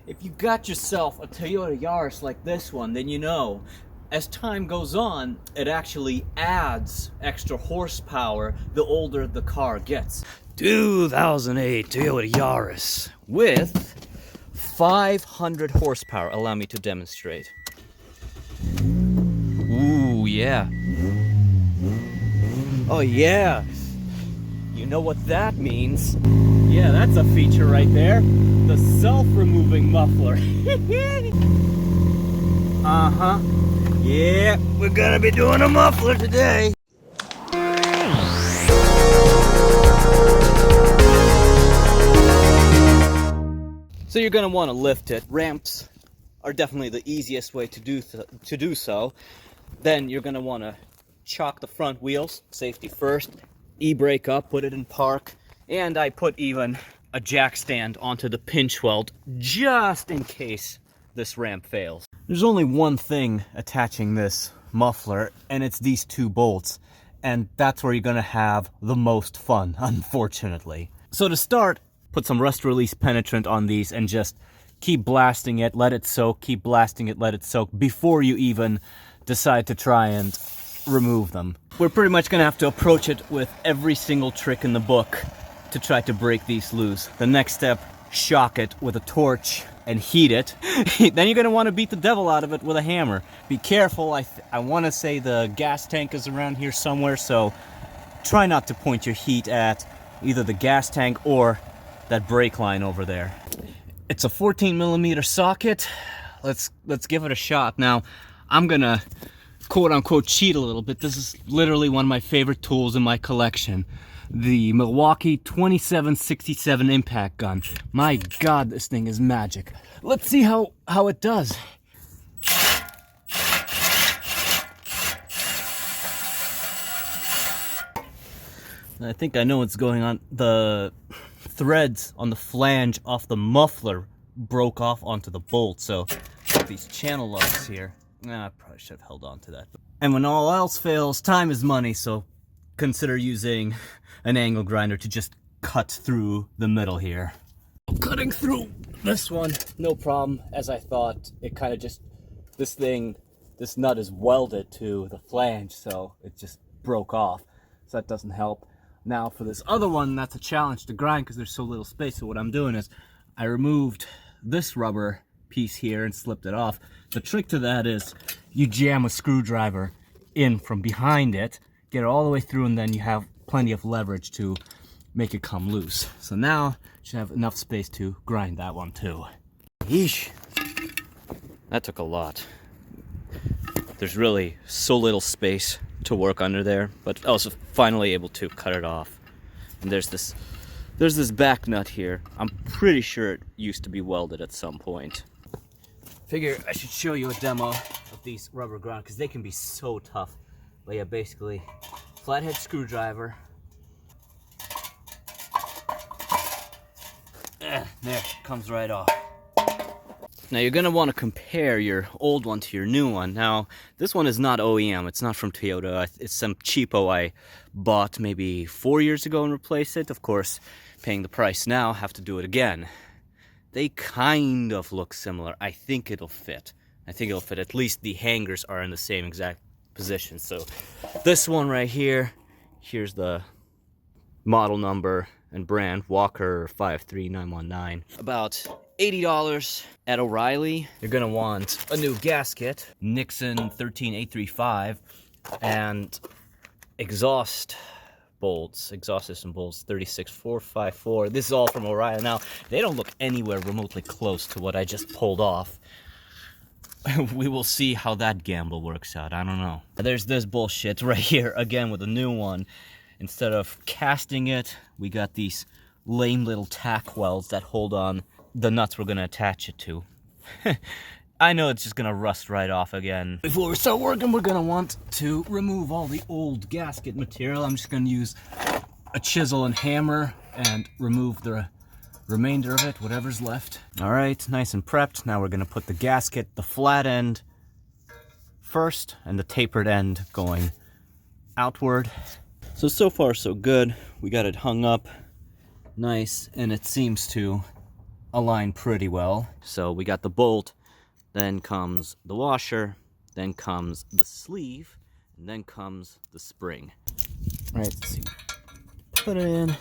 If you got yourself a Toyota Yaris like this one, then you know, as time goes on, it actually adds extra horsepower the older the car gets. 2008 Toyota Yaris with 500 horsepower. Allow me to demonstrate. Ooh, yeah. Oh, yeah. You know what that means? Yeah, that's a feature right there. The self-removing muffler. Uh-huh. Yeah, we're gonna be doing a muffler today. So you're gonna want to lift it. Ramps are definitely the easiest way to do so. Then you're gonna want to chock the front wheels, safety first, e-brake up, put it in park, and I put even a jack stand onto the pinch weld just in case this ramp fails. There's only one thing attaching this muffler, and it's these two bolts, and that's where you're gonna have the most fun, unfortunately. So to start, put some rust release penetrant on these and just keep blasting it, let it soak, keep blasting it, let it soak before you even decide to try and remove them. We're pretty much gonna have to approach it with every single trick in the book to try to break these loose. The next step, shock it with a torch and heat it. Then you're gonna want to beat the devil out of it with a hammer. Be careful, I want to say the gas tank is around here somewhere, so try not to point your heat at either the gas tank or that brake line over there. It's a 14mm socket. Let's give it a shot. Now, I'm gonna quote-unquote cheat a little bit. This is literally one of my favorite tools in my collection. The Milwaukee 2767 impact gun. My God, this thing is magic. Let's see how it does. I think I know what's going on. The threads on the flange off the muffler broke off onto the bolt, so these channel locks here. I probably should have held on to that. And when all else fails, time is money, so consider using an angle grinder to just cut through the middle here. Cutting through this one, no problem. As I thought, it kind of just, this nut is welded to the flange, so it just broke off. So that doesn't help. Now for this other one, that's a challenge to grind because there's so little space. So what I'm doing is I removed this rubber piece here and slipped it off. The trick to that is you jam a screwdriver in from behind it, get it all the way through, and then you have plenty of leverage to make it come loose. So now you should have enough space to grind that one too. Yeesh. That took a lot. There's really so little space to work under there, but I was finally able to cut it off. And there's this back nut here. I'm pretty sure it used to be welded at some point. Figure I should show you a demo of these rubber ground because they can be so tough. But yeah, basically, flathead screwdriver. There, comes right off. Now you're gonna want to compare your old one to your new one. Now, this one is not OEM, it's not from Toyota. It's some cheapo I bought maybe 4 years ago and replaced it. Of course, paying the price now, have to do it again. They kind of look similar. I think it'll fit. At least the hangers are in the same exact position. So this one right here, here's the model number and brand, Walker 53919. About $80 at O'Reilly. You're gonna want a new gasket, Nixon 13835, and exhaust system bolts 36454. This is all from O'Reilly. Now, they don't look anywhere remotely close to what I just pulled off. We will see how that gamble works out. I don't know. There's this bullshit right here again with a new one. Instead of casting it, we got these lame little tack welds that hold on the nuts we're gonna attach it to. I know it's just gonna rust right off again. Before we start working, we're gonna want to remove all the old gasket material. I'm just gonna use a chisel and hammer and remove the remainder of it, whatever's left. All right, nice and prepped. Now we're gonna put the gasket, the flat end first, and the tapered end going outward. So far so good. We got it hung up nice, and it seems to align pretty well. So we got the bolt, then comes the washer, then comes the sleeve, and then comes the spring. All right, let's see. Put it in,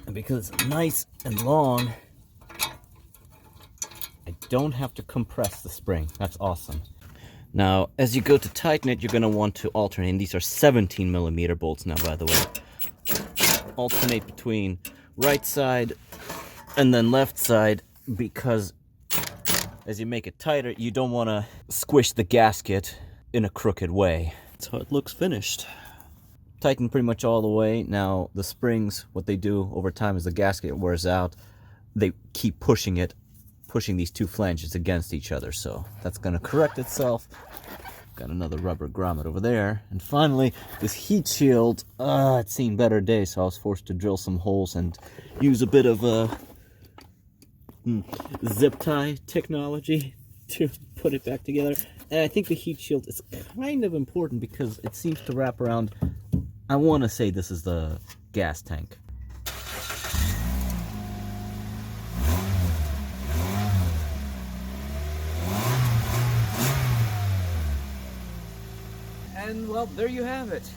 and because it's nice and long, I don't have to compress the spring. That's awesome. Now, as you go to tighten it, you're going to want to alternate. And these are 17mm bolts now, by the way. Alternate between right side and then left side, because as you make it tighter, you don't want to squish the gasket in a crooked way. That's how it looks finished. Tighten pretty much all the way. Now, the springs, what they do over time as the gasket wears out, they keep pushing these two flanges against each other, so that's going to correct itself. Got another rubber grommet over there. And finally, this heat shield, it's seen better days, so I was forced to drill some holes and use a bit of zip tie technology to put it back together. And I think the heat shield is kind of important because it seems to wrap around, I want to say this is the gas tank. And well, there you have it.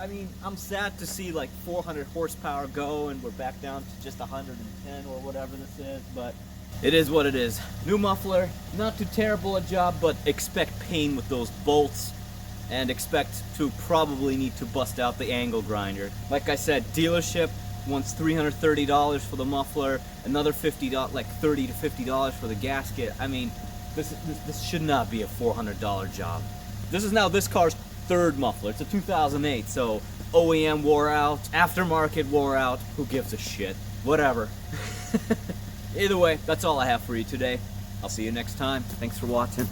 I mean, I'm sad to see like 400 horsepower go and we're back down to just 110 or whatever this is, but it is what it is. New muffler, not too terrible a job, but expect pain with those bolts and expect to probably need to bust out the angle grinder. Like I said, dealership wants $330 for the muffler, another $50, like $30 to $50 for the gasket. I mean, this should not be a $400 job. This is now this car's third muffler. It's a 2008, so OEM wore out, aftermarket wore out. Who gives a shit? Whatever. Either way, that's all I have for you today. I'll see you next time. Thanks for watching.